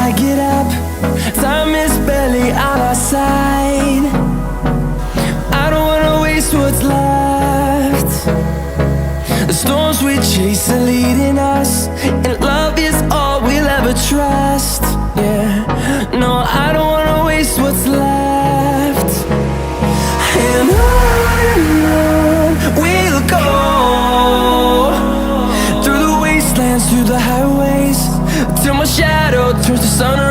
I get up, time is barely on our side. I don't wanna waste what's left. The storms we chase are leading us, and love is all we'll ever trust. Yeah, no, I don't wanna waste what's left. And on we'll go, through the wastelands, through the highways, till my shadow turns to sun